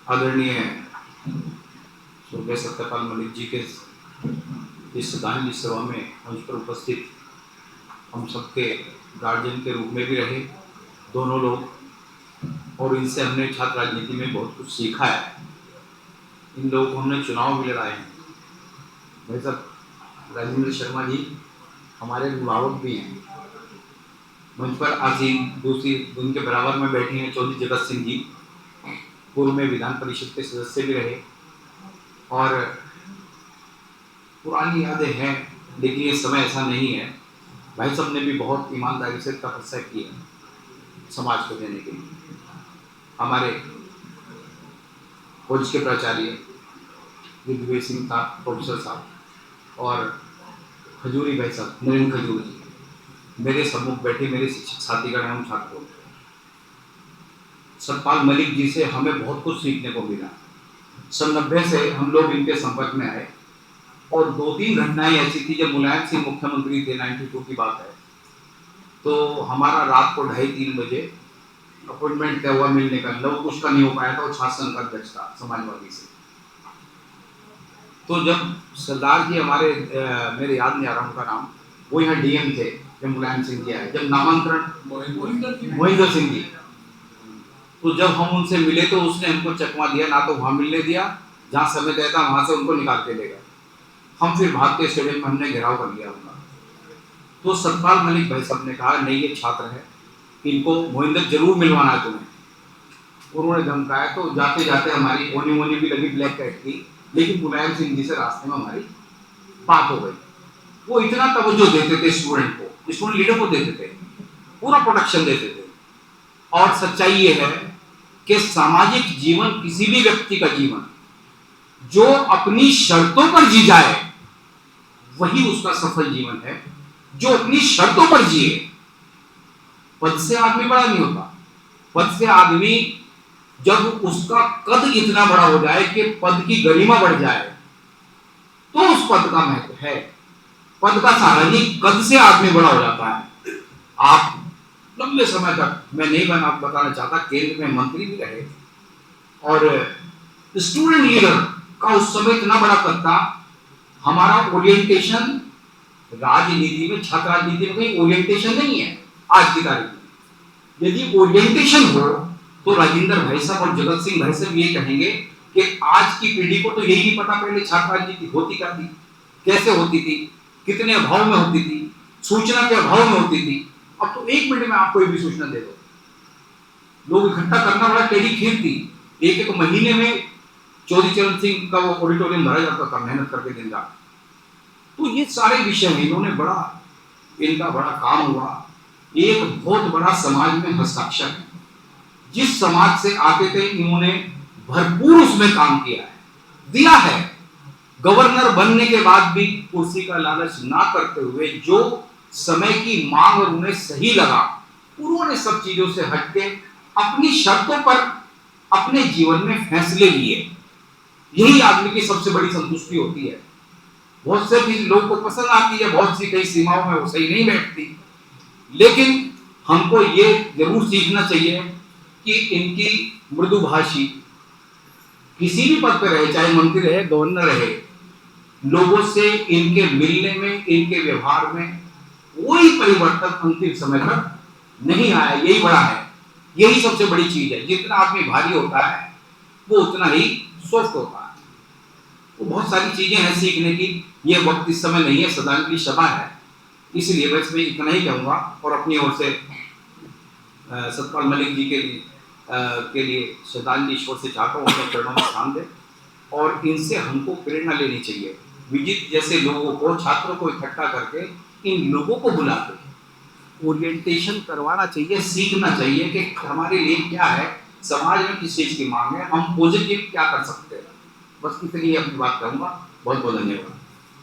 आदरणीय स्वर्गीय सत्यपाल मलिक जी के इस श्रद्धांजलि सभा में मंच पर उपस्थित हम सबके गार्जियन के रूप में भी रहे दोनों लोग, और इनसे हमने छात्र राजनीति में बहुत कुछ सीखा है। इन लोगों को हमने चुनाव भी लड़ाए हैं। भाई साहब राजेंद्र शर्मा जी हमारे अभिभावक भी हैं। मंच पर आसीन दूसरी उनके बराबर में बैठी हैं चौधरी जगत सिंह जी, पूर्व में विधान परिषद के सदस्य भी रहे, और पुरानी यादें हैं, लेकिन ये समय ऐसा नहीं है। भाई साहब ने भी बहुत ईमानदारी से तपस्या की है समाज को देने के लिए। हमारे कॉलेज के प्राचार्य दिग्विजय सिंह था प्रोफेसर साहब, और खजूरी भाई साहब नरेंद्र खजूरी जी मेरे सम्मुख बैठे, मेरे शिक्षक साथीगण एवं छात्रों। सतपाल मलिक जी से हमें बहुत कुछ सीखने को मिला। सन 90 से हम लोग इनके संपर्क में आए, और 2-3 घटनाएं ऐसी थी जब मुलायम सिंह मुख्यमंत्री थे, 92 की बात है। तो हमारा रात को 2:30-3 बजे अपॉइंटमेंट तय हुआ मिलने का, लव कुछ का नहीं हो पाया था, और छात्र संघ का अध्यक्ष था समाजवादी से। तो जब सरदार जी हमारे मेरे याद नहीं आ रहा उनका नाम, वो यहाँ डीएम थे जब मुलायम सिंह जी आए, जब नामांतरण मोहिंदर सिंह जी, तो जब हम उनसे मिले तो उसने हमको चकमा दिया, ना तो वहां मिलने दिया जहां समय तय था, वहां से उनको निकाल के ले गए। हम फिर भाग के स्टेडियम में हमने घेराव कर लिया उनका। तो सतपाल मलिक भाई साहब ने कहा नहीं ये छात्र है, इनको मोहिंदर जरूर मिलवाना है तुम्हें। उन्होंने धमकाया, तो जाते जाते हमारी ओनी भी लगी ब्लैक कैट की, लेकिन मुलायम सिंह जी से रास्ते में हमारी बात हो गई। वो इतना तवज्जो देते थे स्टूडेंट को, स्टूडेंट लीडर को देते थे, पूरा प्रोटेक्शन देते थे। और सच्चाई ये है कि सामाजिक जीवन, किसी भी व्यक्ति का जीवन जो अपनी शर्तों पर जी जाए वही उसका सफल जीवन है, जो अपनी शर्तों पर जिए। पद से आदमी बड़ा नहीं होता। पद से आदमी जब उसका कद इतना बड़ा हो जाए कि पद की गरिमा बढ़ जाए तो उस पद का महत्व है। पद का सहारा नहीं, कद से आदमी बड़ा हो जाता है। आप लंबे समय तक, मैं नहीं बताना चाहता, केंद्र में मंत्री भी रहे, और स्टूडेंट लीडर का उस समय इतना बड़ा पद था। हमारा ओरिएंटेशन राजनीति में, छात्र राजनीति में कोई ओरिएंटेशन नहीं है आज की तारीख में। यदि ओरिएंटेशन हो तो राजेंद्र भाई साहब और जगत सिंह भाई साहब ये कहेंगे कि आज की पीढ़ी को तो यही नहीं पता पहले छात्र राजनीति होती क्या थी, कैसे होती थी, कितने अभाव में होती थी, सूचना के अभाव में होती थी। अब तो 1 मिनट में आपको भी सूचना दे दो। लोग इकट्ठा करना बड़ा टेढ़ी खेल थी। एक महीने में चौधरी चरण सिंह का वो ऑडिटोरियम भरा जाता था, मेहनत करके दिन रात। तो ये सारे विषय में इन्होंने इनका बड़ा काम हुआ। एक बहुत बड़ा समाज में हस्ताक्षर है। जिस समाज से आते थे इन्होंने भरपूर उसमें काम किया है, दिया है। गवर्नर बनने के बाद भी कुर्सी का लालच ना करते हुए जो समय की मांग और उन्हें सही लगा, उन्होंने सब चीजों से हटके अपनी शर्तों पर अपने जीवन में फैसले लिए। यही आदमी की सबसे बड़ी संतुष्टि होती है। बहुत से भी लोगों को पसंद आती है, बहुत सी कई सीमाओं में वो सही नहीं बैठती, लेकिन हमको ये जरूर सीखना चाहिए कि इनकी मृदुभाषी, किसी भी पद पर रहे, चाहे मंत्री रहे, गवर्नर रहे, लोगों से इनके मिलने में, इनके व्यवहार में कोई परिवर्तन अंतिम समय तक नहीं आया। यही बड़ा है, यही सबसे बड़ी चीज है। जितना आदमी भारी होता है वो उतना ही स्वस्थ होता है। तो बहुत सारी चीजें हैं सीखने की। ये वक्त इस समय नहीं है, श्रद्धांजलि सभा है, इसलिए बस मैं इतना ही कहूंगा। और अपनी ओर से सतपाल मलिक जी के लिए श्रद्धांजलि ईश्वर से चाहता हूँ अपने चरणों में स्थान दे, और इनसे हमको प्रेरणा लेनी चाहिए। विजित जैसे लोगों को, छात्रों को इकट्ठा करके इन लोगों को बुला के ओरिएंटेशन करवाना चाहिए, सीखना चाहिए कि हमारे लिए क्या है, समाज में किस चीज की मांग है, हम पॉजिटिव क्या कर सकते हैं। बस इतनी अपनी बात कहूंगा। बहुत बहुत धन्यवाद।